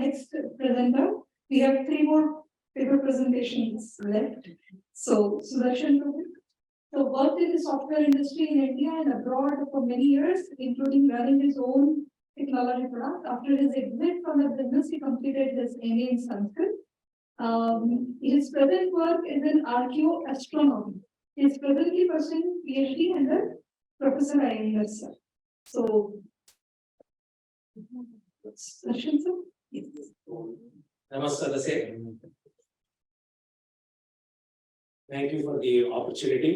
next presenter. We have 3 more paper presentations left. So, Sudarshan, so worked in the software industry in India and abroad for many years, including running his own technology product. After his exit from the business, he completed his MA in Sanskrit. His present work is in archaeoastronomy. He is presently pursuing PhD under Professor Iyengar, sir. So, Sudarshan, sir? Yes. Namaste. Thank you for the opportunity.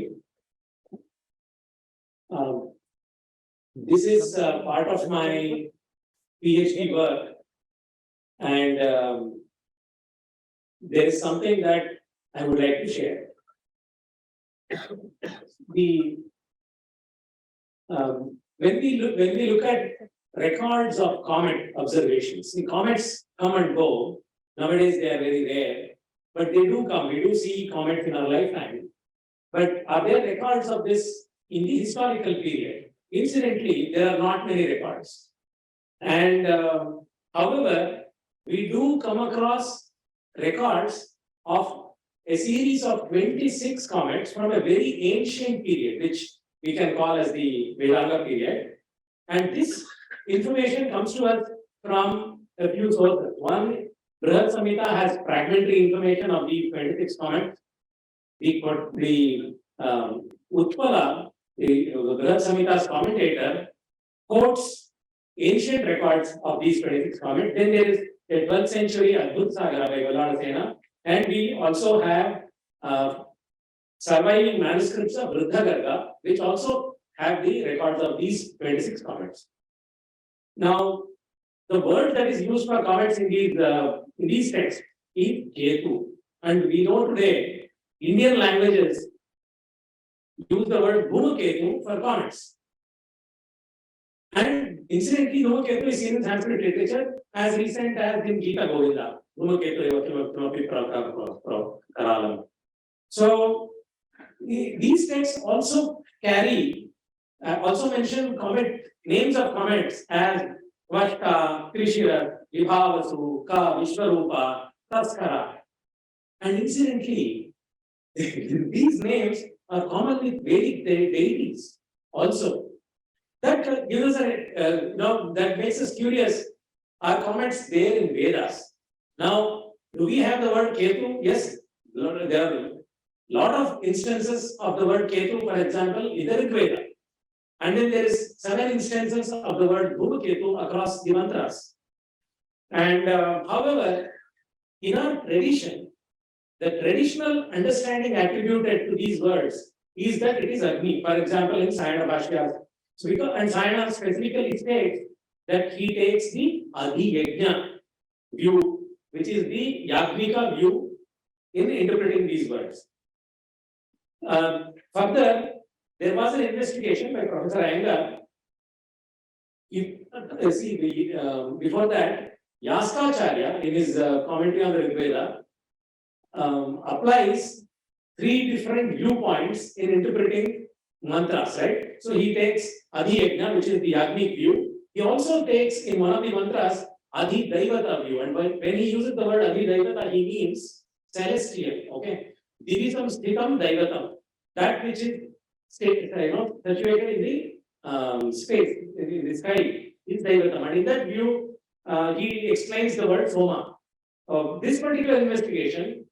This is part of my PhD work, and there is something that I would like to share. When we look at records of comet observations, the comets come and go. Nowadays they are very rare, but they do come. We do see comets in our lifetime. But are there records of this in the historical period? Incidentally, there are not many records. And however, we do come across records of a series of 26 comets from a very ancient period, which we can call as the Vedanga period. And this information comes to us from a few sources. One, Brihat Samhita has fragmentary information of these 26 comets. The Utpala, the Brihat Samhita's commentator, quotes ancient records of these 26 comets. Then there is a 12th century Adbhut Sagara by Valladasena, and we also have surviving manuscripts of Vriddha Garga, which also have the records of these 26 comets. Now, the word that is used for comets in these texts is Ketu, and we know today Indian languages use the word dhūmaketu for comets. And incidentally, dhūmaketu is seen in Sanskrit literature as recent as in Gita Govinda. So these texts also carry, also mention comet names of comets as Vashta, Trishira, Vibhavasu, Ka, Vishwarupa, Taskara. And incidentally, these names are common with Vedic deities also. That gives us that makes us curious. Are comets there in Vedas? Now, do we have the word Ketu? Yes, there are a lot of instances of the word Ketu, for example, in the Ṛgveda. And then there is 7 instances of the word dhūmaketu across the mantras. And however, in our tradition, the traditional understanding attributed to these words is that it is Agni. For example, in Sāyaṇa Bhāshyā, and Sāyaṇa specifically states that he takes the adhiyajña view, which is the yajñika view in interpreting these words. Further, there was an investigation by Professor Iyengar. Before that, Yāska in his commentary on the Ṛgveda applies 3 different viewpoints in interpreting mantras, right? So he takes adhiyajña, which is the yajñik view. He also takes in one of the mantras adhidaivata view, and when he uses the word adhidaivata, he means celestial. Okay, divisam sthitam daivatam, that which is situated in the space, in the sky, is daivatam. And in that view, he explains the word Soma. This particular investigation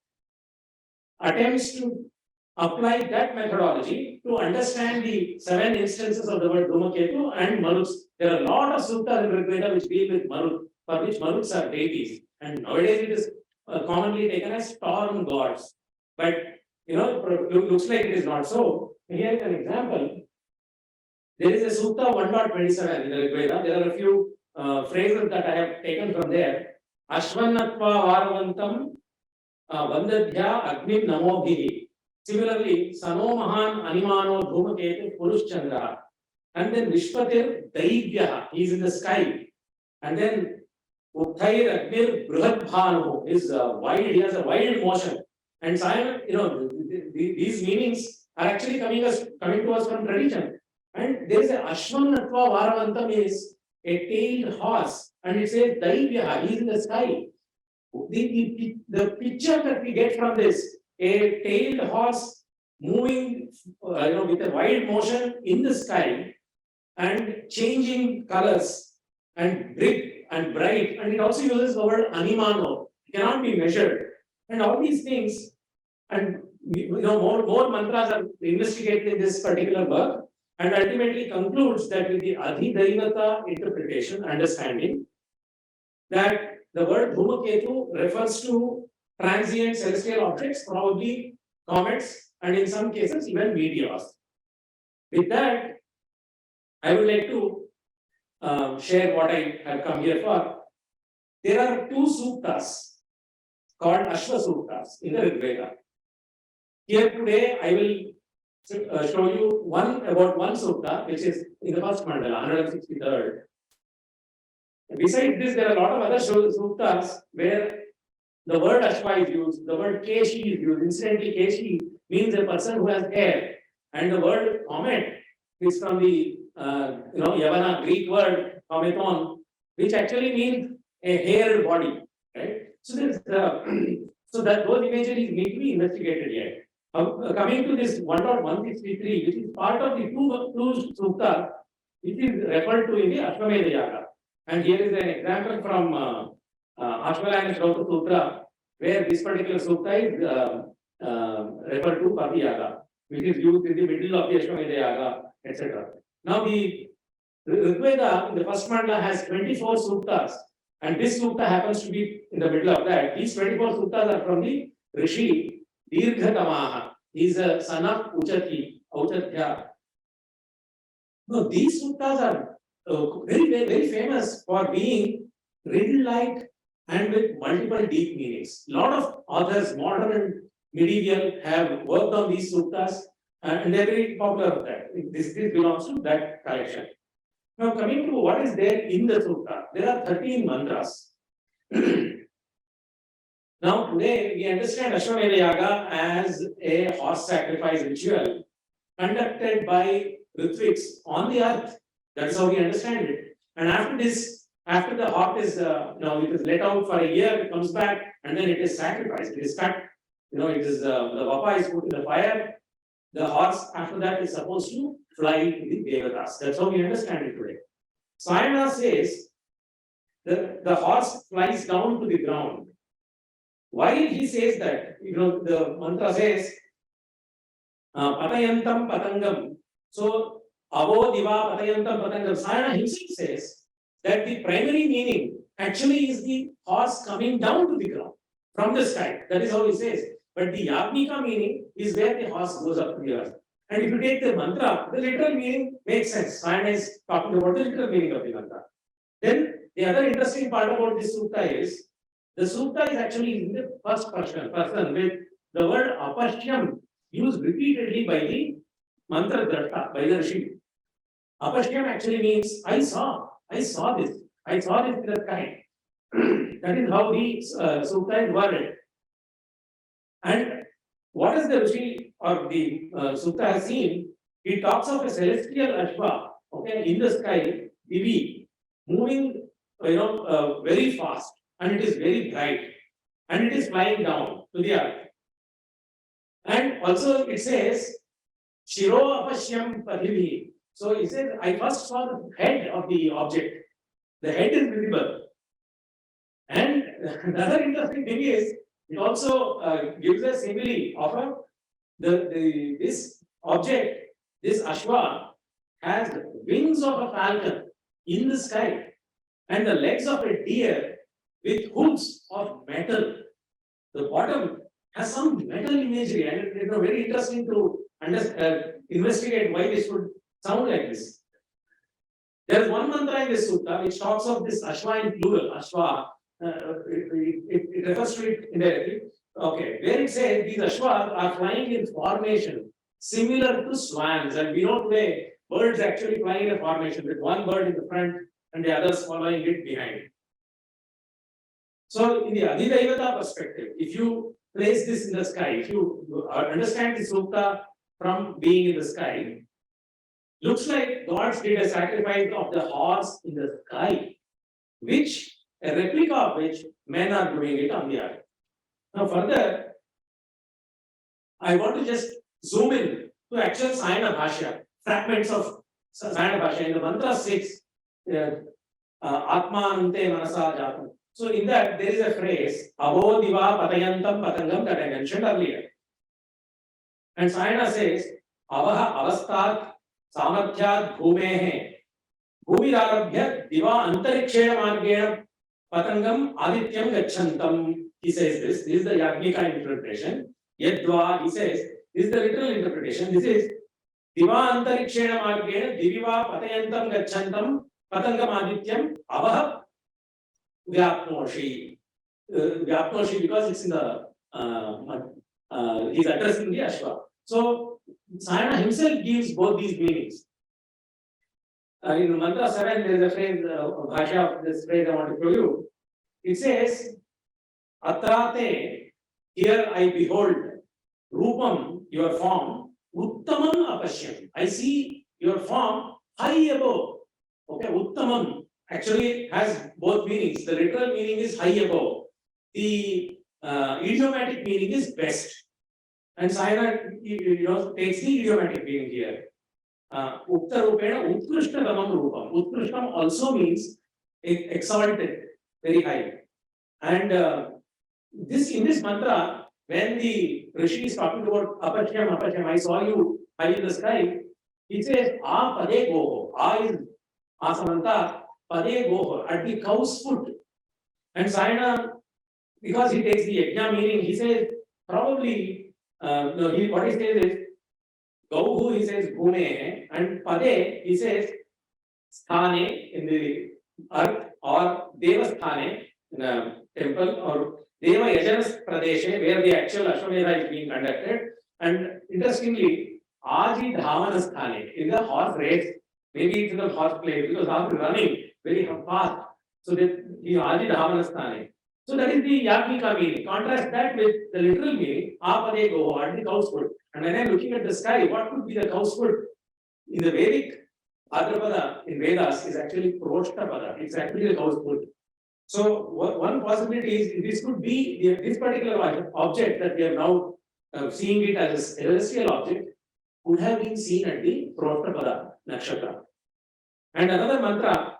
attempts to apply that methodology to understand the 7 instances of the word dhūmaketu and maruts. There are a lot of suktas in Ṛgveda which deal with marut, for which maruts are deities. And nowadays it is commonly taken as storm gods. But it looks like it is not so. Here is an example. There is a Sukta 1.27 in the Ṛgveda. There are a few phrases that I have taken from there. Ashvanatva varavantam vandadhya agnim namobhihi. Similarly, Sano Mahan Animano Dhūmaketu Purushchandra. And then Vishpatir Daivyaha, he is in the sky. And then Utthair Agnir Bruhadbhanu is wide, he has a wide motion. And these meanings are actually coming to us from tradition. And there is a Ashvanatva Varavantam is a tailed horse, and it says Daivya, he is in the sky. The picture that we get from this, a tailed horse moving with a wide motion in the sky and changing colors and big and bright, and it also uses the word animano, cannot be measured, and all these things, and more mantras are investigated in this particular work, and ultimately concludes that with the adhidaivata interpretation, understanding that the word dhūmaketu refers to transient celestial objects, probably comets, and in some cases even meteors. With that, I would like to share what I have come here for. There are two suktas called Aśva Sūktas in the Ṛgveda. Here today, I will show you about one sukta, which is in the first mandala, 163rd. Besides this, there are a lot of other suktas where the word Aśva is used, the word CAHC is used. Incidentally, CAHC means a person who has hair, and the word comet is from the Yavana Greek word kometon, which actually means a haired body, right? So there's that those imageries need to be investigated yet. Coming to this 1.163, which is part of the two sukta, which is referred to in the Aśvamedha Yaga. And here is an example from Aśva and Sāyaṇa Sutra, where this particular sukta is referred to for the Yaga, which is used in the middle of the Aśvamedha Yaga, etc. Now the Ṛgveda in the first mandala has 24 suktas, and this sukta happens to be in the middle of that. These 24 suktas are from the Rishi Dirghatamaha. He is a son of Uchatya. No, these suktas are very famous for being riddle-like and with multiple deep meanings. A lot of authors, modern and medieval, have worked on these suktas, and they're very popular with that. This belongs to that collection. Now, coming to what is there in the sukta, there are 13 mantras. Now, today we understand Aśvamedha Yaga as a horse sacrifice ritual conducted by Ritviks on the earth. That is how we understand it. And after this, after the horse is it is let out for a year, it comes back, and then it is sacrificed. It is cut. It is the vapa is put in the fire. The horse after that is supposed to fly to the devatas. That's how we understand it today. Sāyaṇa says the horse flies down to the ground. Why he says that? The mantra says patayantam patangam. So avo diva patayantam patangam. Sāyaṇa himself says that the primary meaning actually is the horse coming down to the ground from the sky. That is how he says. But the yajñika meaning is where the horse goes up to the earth. And if you take the mantra, the literal meaning makes sense. Sāyaṇa is talking about the literal meaning of the mantra. Then the other interesting part about this sukta is, the sukta is actually in the first person with the word apashyam used repeatedly by the mantra drashta, by the Rishi. Apashyam actually means I saw this in the sky. That is how the sukta is worded. And what is the Rishi or the sukta has seen? He talks of a celestial Aśva, in the sky, divi, moving, very fast, and it is very bright, and it is flying down to the earth. And also it says, Shiro apashyam pathivi. So he says, I first saw the head of the object. The head is visible. And the other interesting thing is, it also gives a simile of this object, this Aśva, has wings of a falcon in the sky and the legs of a deer with hooves of metal. The bottom has some metal imagery, and it's very interesting to investigate why this would sound like this. There is one mantra in this sutta which talks of this Aśva in plural, Aśva. It refers to it indirectly. Where it says these Aśvas are flying in formation similar to swans, and we know today birds actually fly in a formation with one bird in the front and the others following it behind. So, in the adhidaivata perspective, if you place this in the sky, if you understand the sukta from being in the sky, looks like gods did a sacrifice of the horse in the sky, which a replica of which men are doing it on the earth. Now, further, I want to just zoom in to actual Sāyaṇa Bhashya, fragments of Sāyaṇa Bhashya in the mantra 6, Atma ante manasa jatam. So, in that, there is a phrase, Avo diva patayantam patangam, that I mentioned earlier. And Sāyaṇa says, Avaha avastat samadhyat bhumehe, bhumirarabhya diva antarikshena margena patangam adityam gachantam. He says this is the yajñika interpretation. Yadva, he says, this is the literal interpretation. This is diva antarikshena margena diviva patayantam gachantam patangam adityam avaha vyapnoshi. Vyapnoshi, because it's in the he's addressing the Aśva. So Sāyaṇa himself gives both these meanings. In mantra 7, there is a phrase, bhashya of this phrase I want to show you. It says, Atrate, here I behold, Rupam, your form, Uttamam apashyam. I see your form high above. Okay, Uttamam actually has both meanings. The literal meaning is high above. The idiomatic meaning is best. And Sāyaṇa takes the idiomatic meaning here. Ukta rupena utkrishtatamam rupam. Utkrishtam also means exalted, very high. And this in this mantra, when the Rishi is talking about apashyam, apashyam, I saw you high in the sky, he says, A pade goho. A is asamanta, pade goho, at the cow's foot. And Sāyaṇa, because he takes the yajña meaning, he says, probably, what he says is, Gauhu, he says, Bhume, and Pade, he says, Sthane, in the earth, or Deva Sthane, in a temple, or Deva Yajanas Pradeshe, where the actual Ashwamedha is being conducted. And interestingly, adhidavata Sthane, in the horse race, maybe it's in the horse play, because horse is running very fast. So that the adhidavata Sthane. So that is the yajñika meaning. Contrast that with the literal meaning, apade goho, at the cow's foot. And when I am looking at the sky, what could be the cow's foot? In the Vedic, Bhadrapada in Vedas is actually Proshtapada. It's actually the cow's foot. So one possibility is this could be this particular object that we are now seeing it as a celestial object could have been seen at the Proshtapada nakshatra. And another mantra,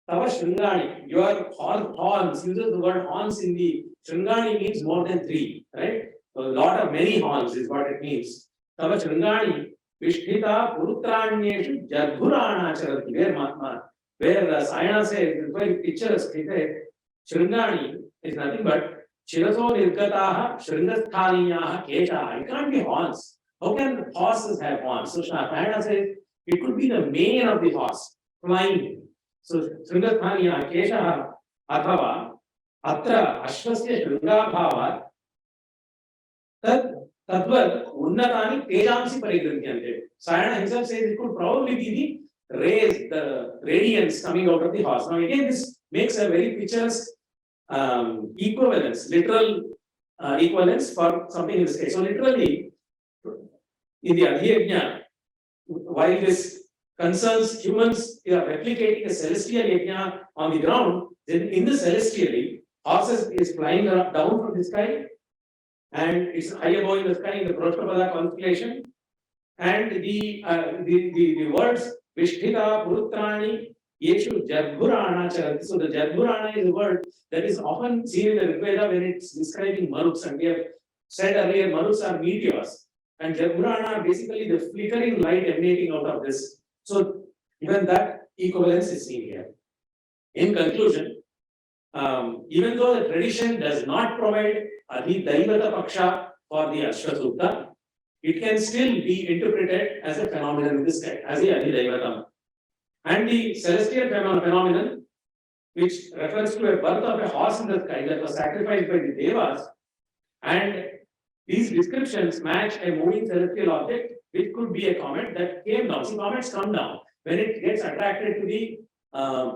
Tava Shringani, your horns, uses the word horns in the Shringani means more than 3, right? A lot of many horns is what it means. Tava Shringani, Vishtita Purutranyeshu Jadhurana Charati, where Sāyaṇa says, very picturesque, he said, Shringani is nothing but Shiraso Nirukataha Shringasthaniyaha Keshaha. It can't be horns. How can horses have horns? So Sāyaṇa says, it could be the mane of the horse, flying. So, Shringasthaniya Keshaha Athava Atra Aśvasya Shringabhava Tadvat Unnatani Tejamsi Parigrantyante. Sāyaṇa himself says it could probably be the rays, the radiance coming out of the horse. Now, again, this makes a very picturesque equivalence, literal equivalence for something in this case. So, literally, in the adhiyajña, while this concerns humans replicating a celestial yajña on the ground, then in the celestially, horses is flying down from the sky and it's high above in the sky in the Proshtapada constellation. And the words Vishtita Purutrani Yeshu Jadhurana Charati. So the Jadhurana is a word that is often seen in the Ṛgveda when it's describing Maruts. And we have said earlier, Maruts are meteors. And Jadhurana are basically the flickering light emanating out of this. So even that equivalence is seen here. In conclusion, even though the tradition does not provide adhidaivata paksha for the Aśva Sūkta, it can still be interpreted as a phenomenon in the sky, as the adhidaivatam. And the celestial phenomenon, which refers to a birth of a horse in the sky that was sacrificed by the Devas, and these descriptions match a moving celestial object, which could be a comet that came down. See, comets come down. When it gets attracted to the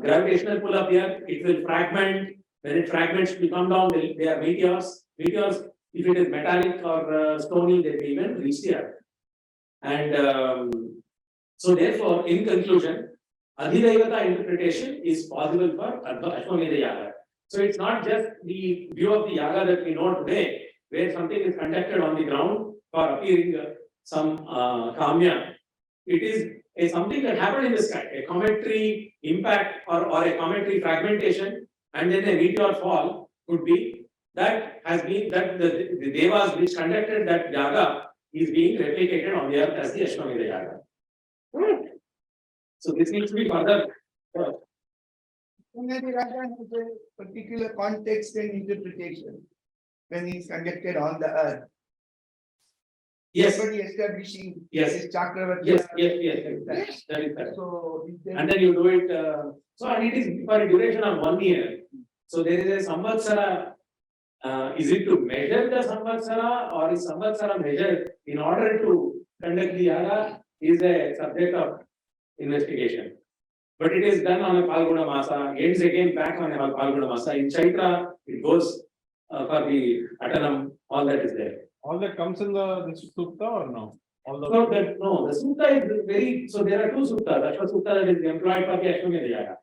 gravitational pull of the earth, it will fragment. When it fragments, it will come down. They are meteors. Meteors, if it is metallic or stony, they will even reach the earth. And So therefore, in conclusion, adhidaivata interpretation is possible for Ashwamedha Yaga. So it's not just the view of the Yaga that we know today, where something is conducted on the ground for appearing some kamya. It is something that happened in the sky, a cometary impact or a cometary fragmentation, and then a meteor fall could be that has been that the devas which conducted that yaga is being replicated on the earth as the Ashwamedha Yaga. So this needs to be further. Maybe Raja has a particular context and interpretation when it's conducted on the earth. Yes, Somebody establishing yes, this Chakravarti. yes, that is correct. So, And then you do it, so and it is for a duration of 1 year. So there is a samvatsara. Is it to measure the samvatsara or is samvatsara measured in order to conduct the yaga is a subject of investigation. But it is done on a Falguna Masa, ends again back on a Falguna Masa. In Chaitra, it goes for the Atanam, all that is there. All that comes in the Sukta or no? All the So that no, the Sukta is very, so there are two Suktas. Aśva Sūkta that is employed for the Ashwamedha Yaga.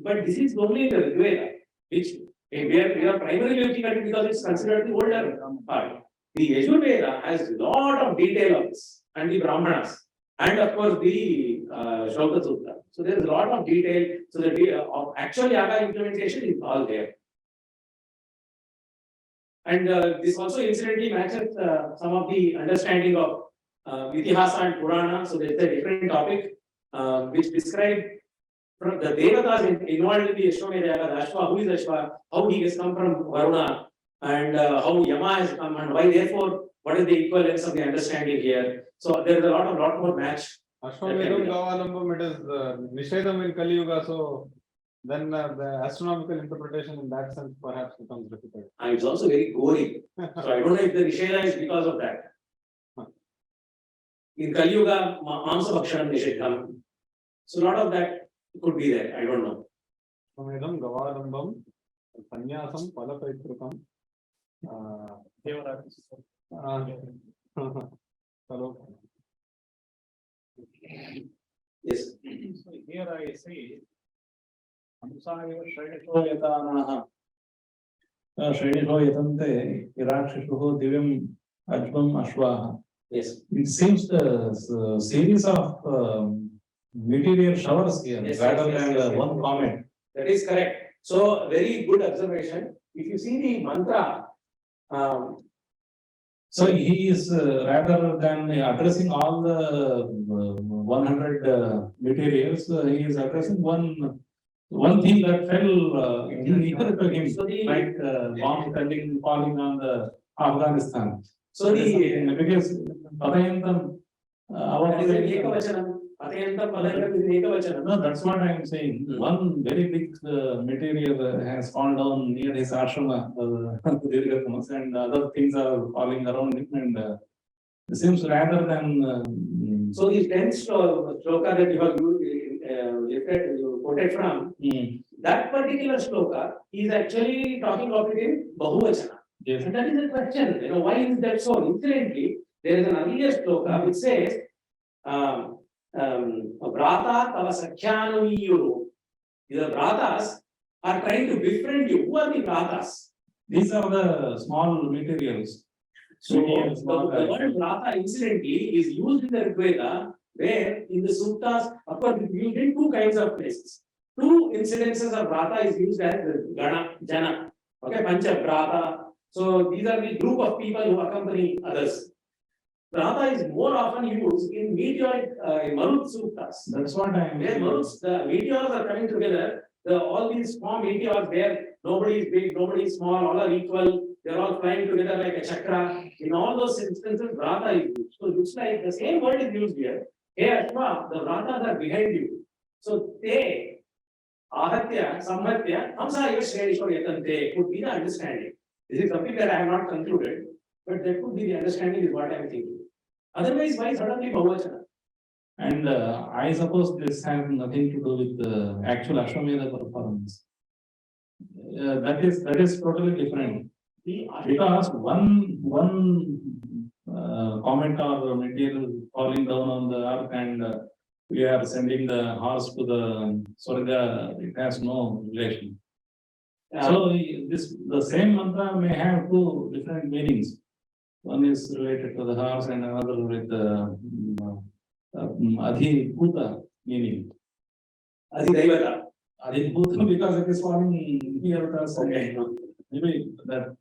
But this is only in the Ṛgveda, which we are primarily looking at it because it's considered the older part. The Yajurveda has lot of detail of this, and the Brahmanas, and of course the Shloka Sutta. So there is a lot of detail. So the of actual Yaga implementation is all there. And this also incidentally matches some of the understanding of Itihasa and Purana. So there's a different topic which describe from the Devatas involved in the Ashwamedha Yaga, the Aśva, who is Aśva, how he has come from Varuna, and how Yama has come, and why therefore, what is the equivalence of the understanding here. So there is a lot more match. Ashwamedham Gavalambam, it is Nishedam in Kali Yuga, so then the astronomical interpretation in that sense perhaps becomes difficult. And it's also very gory. So I don't know if the Nisheda is because of that. In Kali Yuga, Mamsa Bhakshanam Nishedam. So a lot of that could be there. I don't know. Ashwamedham Gavalambam, Sanyasam Palapaitrukam, Hello. Yes. So here I say, Amsaya Shrenisho Yatanaha. Shrenisho Yatante, Irakshishuho Divyam Ajvam Ashvaha. Yes. It seems the series of meteor showers here Yes, rather yes, than yes, yes. one comet. That is correct. So very good observation. If you see the mantra, So he is rather than addressing all the 100 meteors, he is addressing one thing that fell near to him, So the- like bomb falling on the Afghanistan. so the Because Patayantam, that is an ekavachanam. Atyantam padantam is an ekavachanam. no, that's what I am saying. Hmm. One very big meteor has fallen down near his ashrama, Nirukta, and other things are falling around him, and it seems rather than. So the 10th shloka that you have you quoted from, that particular shloka is actually talking of it in Bahuvachana. Yes. And that is a question, why is that so? Incidentally, there is an earlier shloka which says, Vrata tava sakhyānavīyuru. The Vratas are trying to befriend you. Who are the Vratas? These are the small materials. So Meteors, the word Vrata incidentally is used in the Ṛgveda, where in the suttas, of course, it's used in two kinds of places. Two incidences of Vrata is used as Gana, Jana. Okay, Pancha Vrata. So these are the group of people who accompany others. Vrata is more often used in meteor Marut Sūktas. That's what I am. Where Maruts, the meteors are coming together, all these small meteors where nobody is big, nobody is small, all are equal, they're all flying together like a chakra. In all those instances, Vrata is used. So it looks like the same word is used here. Hey Aśva, the Vratas are behind you. So they, Ahatya, Samhatya, Amsaya Shrenisho Yatante could be the understanding. This is something that I have not concluded, but that could be the understanding is what I am thinking. Otherwise, why suddenly Bahuvachana? And I suppose this has nothing to do with the actual Ashwamedha performance. That is totally different. Because one comet or material falling down on the earth and we are sending the horse to the Swarga, it has no relation. So the same mantra may have two different meanings. One is related to the horse and another with the adhibhuta meaning. Adhidaivata. Adhibhuta because it is forming here. Okay. Maybe that.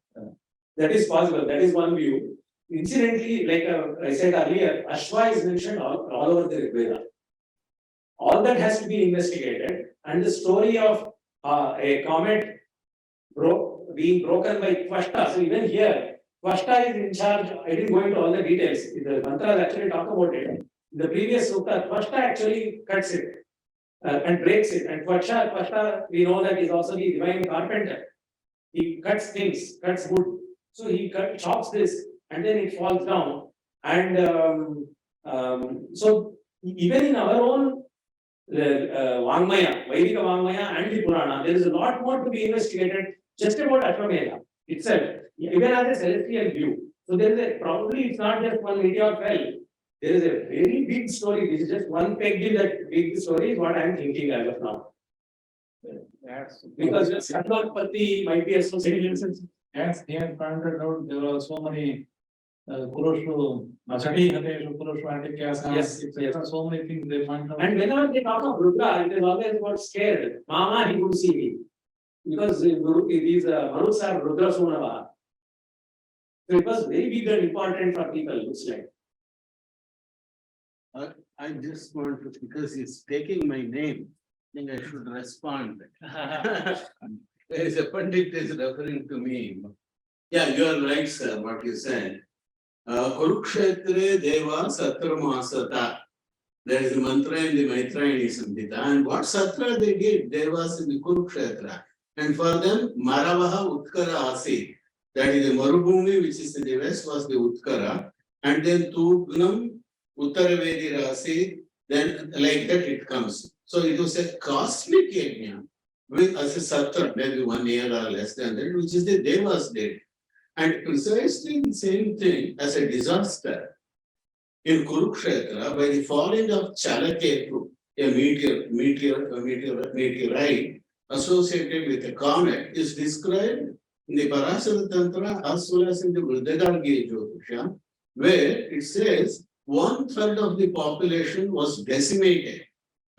That is possible. That is one view. Incidentally, like I said earlier, Aśva is mentioned all over the Ṛgveda. All that has to be investigated, and the story of a comet being broken by Tvashta. So even here, Tvashta is in charge. I didn't go into all the details. The mantras actually talk about it. In the previous sutta, Tvashta actually cuts it and breaks it. And Tvashta, we know that is also the divine carpenter. He cuts things, cuts wood. So he chops this, and then it falls down. And so even in our own Vāṅmaya, Vaidika Vāṅmaya and the Purana, there is a lot more to be investigated just about Ashwamedha itself, even as a celestial view. So there is a, probably it's not just one meteor fell. There is a very big story. This is just one peg in that big story is what I am thinking as of now. Because Satnotpatti might be associated. As he has pointed out, there are so many Kurushu, Machadi Hateshu, Kurushu, Antikyasa, Yes, etc. So many things they point out. And whenever they talk of Rudra, it is always about scared. Mama, he would see me. Because these Marus are Rudra Sunava. So it was very big and important for people, looks like. I just want to, because he's taking my name, I think I should respond. There is a Pandit is referring to me. Yeah, you are right, sir, what you said. Kurukshetre Deva Satrama Sata. There is a mantra in the Maitrayani Samhita. And what Satra they did, Devas in the Kurukshetra. And for them, Maravaha Utkara Asi. That is the Marubhumi, which is in the west, was the Utkara. And then Tugnam, Uttaravedi Rasi, then like that it comes. So it was a cosmic yajña with as a satra, maybe 1 year or less than that, which is the Devas did. And precisely the same thing as a disaster in Kurukshetra by the falling of Chalaketu, a meteorite associated with a comet, is described in the Parasara Tantra as well as in the Ṛgveda Jyotisha, where it says 1/3 of the population was decimated.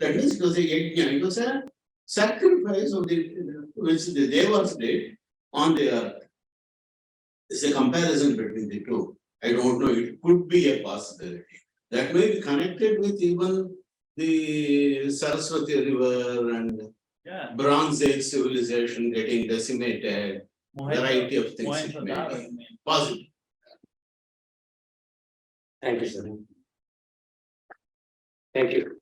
That means it was a yajña, it was a sacrifice of which the Devas did on the earth. It's a comparison between the two. I don't know, it could be a possibility. That may be connected with even the Saraswati River and Bronze Age civilization getting decimated, variety of things it may be possible. Thank you, sir. Thank you.